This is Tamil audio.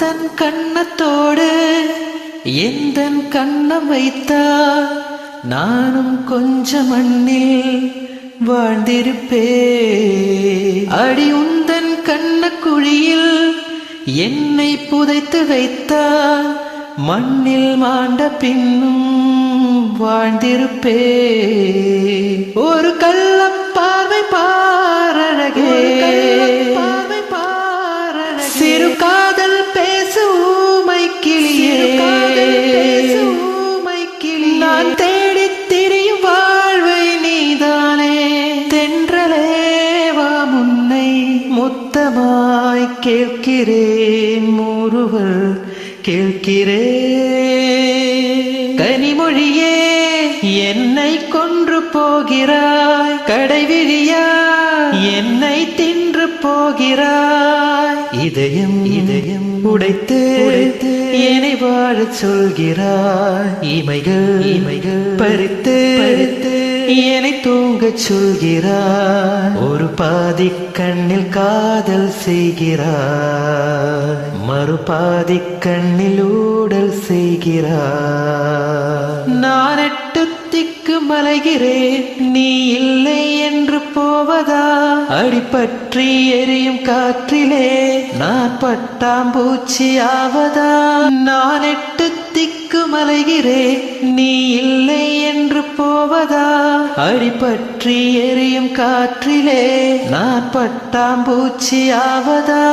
உந்தன் கண்ணத்தோடு எந்தன் கண்ணம் வைத்தா நானும் கொஞ்சம் மண்ணில் வாழ்ந்திருப்பே. அடி உந்தன் கண்ணக்குழியில் என்னை புதைத்து வைத்தா மண்ணில் மாண்ட பின்னும் வாழ்ந்திருப்பே. ஒரு கள்ளப்பார்வை பாரழகே, சிறு காதல் பேசு ஊமை கிளியே, நான் தேடித் திரியும் வாழ்வை நீதானே. தென்றலேவா முன்னை முத்தமாய் கேட்கிறேன், முறுவல் கேட்கிறேன். கனிமொழியே என்னை கொன்று போகிறாய், கடைவிழியா என்னை தின்று போகிறாய். இதயம் இதயம் உடைத்து என்னை வாழச் சொல்கிறாய். இமைகள் பறித்து என்னை தூங்கச் சொல்கிறாய். ஒரு பாதி கண்ணில் காதல் செய்கிறாய், மறுபாதி கண்ணில் ஊடல் செய்கிறாய். நான் எட்டு திக்கு மலைகிறேன், நீ இல்லை என்று போவதா? அடிபற்றி எரியும் காற்றிலே நான் பட்டாம்பூச்சி ஆவதா? நான் எட்டு திக்கு மலைகிறேன், நீ இல்லை என்று போவதா? அடிபற்றி எரியும் காற்றிலே நான் பட்டாம்பூச்சி ஆவதா?